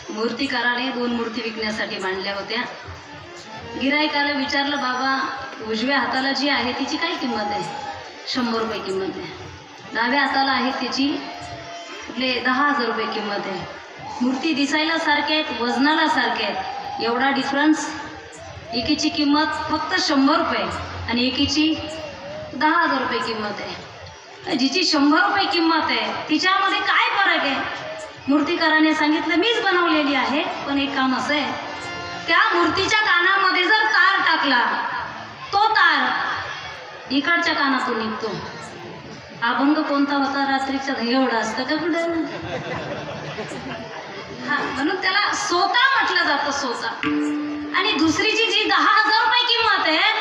मूर्तिकाराने 2 मूर्ती विकण्यासाठी मांडल्या होत्या. गिराईकाला विचारलं, बाबा उजव्या हाताला जी आहे तिची काय किंमत आहे? 100 रुपये किंमत आहे. डाव्या हाताला आहे त्याची 10,000 रुपये किंमत आहे. मूर्ती दिसायला सारख्या आहेत, वजनाला सारख्या आहेत, एवढा डिफरन्स. एकीची किंमत फक्त 100 रुपये आणि एकीची 10,000 रुपये किंमत आहे. जिची 100 रुपये किंमत आहे तिच्यामध्ये काय फरक आहे? मूर्तिकाराने सांगितलं, मीच बनवलेली आहे, पण एक काम असं आहे, त्या मूर्तीच्या कानामध्ये जर तार टाकला, तो तार इकडच्या कानातून निघतो. अभंग कोणता होता? रात्रीचा एवढा असतं का कुठं? हा, म्हणून त्याला सोता म्हटलं जातं, सोता. आणि दुसरीची जी 10,000 रुपये किंमत आहे,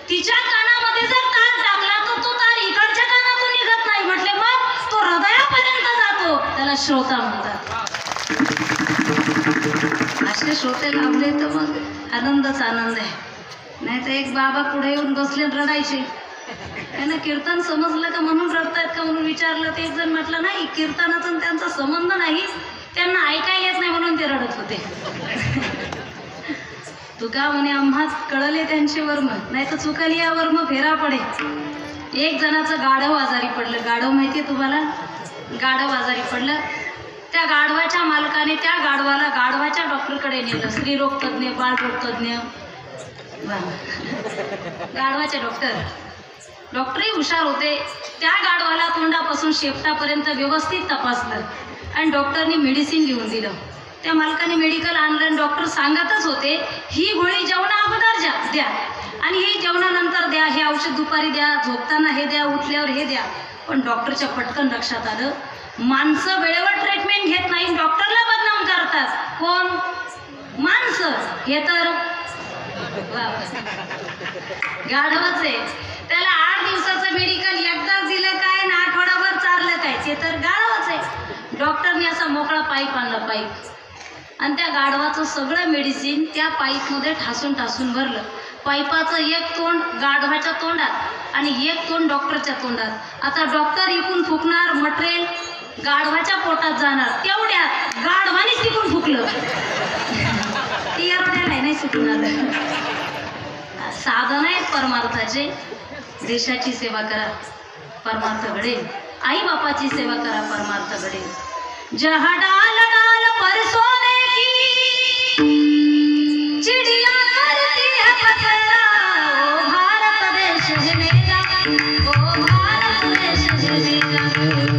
तिच्या कानामध्ये जर तार टाकला तर तो तार इकडच्या कानातून निघत नाही. म्हटले मग तो हृदयापर्यंत जातो, त्याला श्रोता म्हणतात. असे श्रोते लाभले तर मग आनंदच आनंद आहे. नाही तर एक बाबा पुढे येऊन बसले रडायचे, त्यांना कीर्तन समजलं का म्हणून रडतायत का म्हणून विचारलं. ते एक जण म्हटलं, नाही, कीर्तनाचा त्यांचा संबंध नाही, त्यांना ऐकायला येत नाही म्हणून ते रडत होते. तुका म्हणे आम्हा कळले त्यांचे वर्म, नाही तर चुकली या वर्म फेरा पडे. एक जणाचं गाढव आजारी पडलं. गाढव माहिती आहे तुम्हाला? गाढव आजारी पडलं. त्या गाढवाच्या मालकाने त्या गाढवाला गाढवाच्या डॉक्टरकडे नेलं. स्त्रीरोग तज्ज्ञ, बाळरोग तज्ज्ञ, गाढवाचे डॉक्टरही हुशार होते. त्या गाढवाला तोंडापासून शेपटापर्यंत व्यवस्थित तपासलं आणि डॉक्टरनी मेडिसिन लिहून दिलं. त्या मालकाने मेडिकल आणलं आणि डॉक्टर सांगतच होते, ही गोळी जेवणा अगोदर द्या आणि ही जेवणानंतर द्या, हे औषध दुपारी द्या, झोपताना हे द्या, उठल्यावर हे द्या. पण डॉक्टरच्या पटकन लक्षात आलं, माणसं वेळेवर ट्रीटमेंट घेत नाही, डॉक्टरला बदनाम करतात. कोण? माणसं. हे तर गाढवच आहे. त्याला 8 दिवसाचं मेडिकल एकदाच दिलं काय आणि आठवडाभर चाललं काय, ते तर गाढवच आहे. डॉक्टरने असा मोकळा पाईप आणला, पाईप, आणि त्या गाढवाचं सगळं मेडिसिन त्या पाईपमध्ये ठासून ठासून भरलं. पाईपाचं एक तोंड गाढवाच्या तोंडात आणि एक तोंड डॉक्टरच्या तोंडात. आता डॉक्टर इकून फुकणार, मटेरियल गाढवाच्या पोटात जाणार, तेवढ्यात गाढवानेच तिकून फुकलं. ती एवढ्याला नाही सुटून आलं. साधन आहेत परमार्थाचे. देशाची सेवा करा, परमार्थ घडेल. आई बापाची सेवा करा, परमार्थ घडेल. जहाँ डाल डाल पर सोने की चिड़िया करती है पसरा, ओ भारत देश है मेरा, ओ भारत देश है मेरा,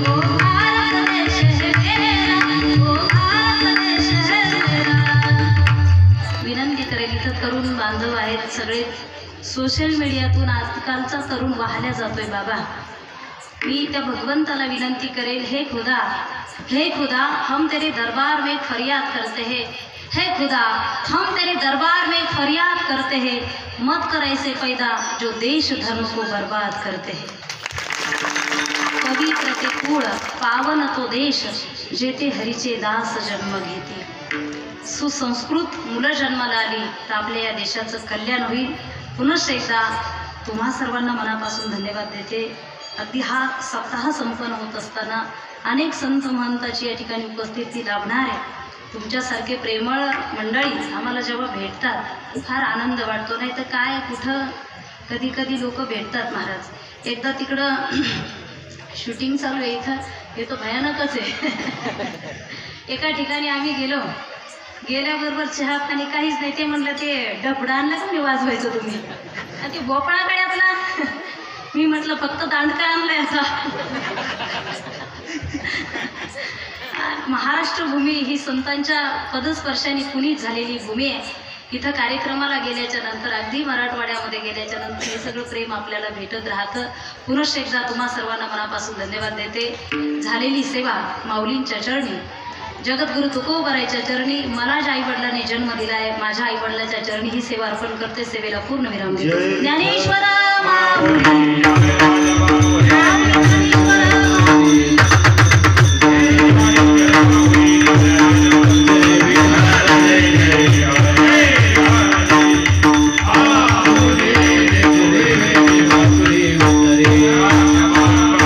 ओ भारत देश है मेरा, ओ भारत देश है मेरा. विनंती करेल, इथं तरुण बांधव आहेत सगळे. सोशल मीडियातून आजकालचा तरुण वाहल्या जातोय. बाबा, मी त्या भगवंताला विनंती करेल, हे खुदा हम तेरे दरबार में फरियाद करते हैं, हे खुदा हम तेरे दरबार में फरियाद करते हैं, मत कर ऐसे पैदा जो देश धर्म को बर्बाद करते हैं. पवित्र ते कुळ पावन तो देश, जेथे हरीचे दास जन्म घेते. सुसंस्कृत मुलं जन्माला आली तर आपल्या या देशाचं कल्याण होईल. पुनश्च एकदा तुम्हा सर्वांना मनापासून धन्यवाद देते. अगदी हा सप्ताह संपन्न होत असताना अनेक संत महंताची या ठिकाणी उपस्थिती लाभणार आहे. तुमच्यासारखे प्रेमळ मंडळी आम्हाला जेव्हा भेटतात फार आनंद वाटतो. नाही तर काय, कुठं कधी कधी लोक भेटतात महाराज. एकदा तिकडं शूटिंग चालू आहे, इथं हे तो भयानकच आहे. एका ठिकाणी आम्ही गेल्याबरोबर चहा पाणी काहीच नाही. ते म्हणलं, ते डफडा आणलं का मी वाजवायचं तुम्ही, आणि ते भोपळा गळ्यातला. मी म्हटलं फक्त दांडका आणलाय आता. महाराष्ट्र भूमी ही संतांच्या पदस्पर्शाने पुनीत झालेली भूमी आहे. इथं कार्यक्रमाला गेल्याच्या नंतर, अगदी मराठवाड्यामध्ये गेल्याच्या नंतर हे सगळं प्रेम आपल्याला भेटत राहतं. पुनश्च एकदा तुम्हा सर्वांना मनापासून धन्यवाद देते. झालेली सेवा माऊलींच्या चरणी, जगद्गुरु तुकोबरायच्या चरणी, मला ज्या आईवडिलांनी जन्म दिला आहे माझ्या आईवडिलांच्या चरणी ही सेवा अर्पण करते. सेवेला पूर्ण विराम देते. ज्ञानेश्वर माऊली.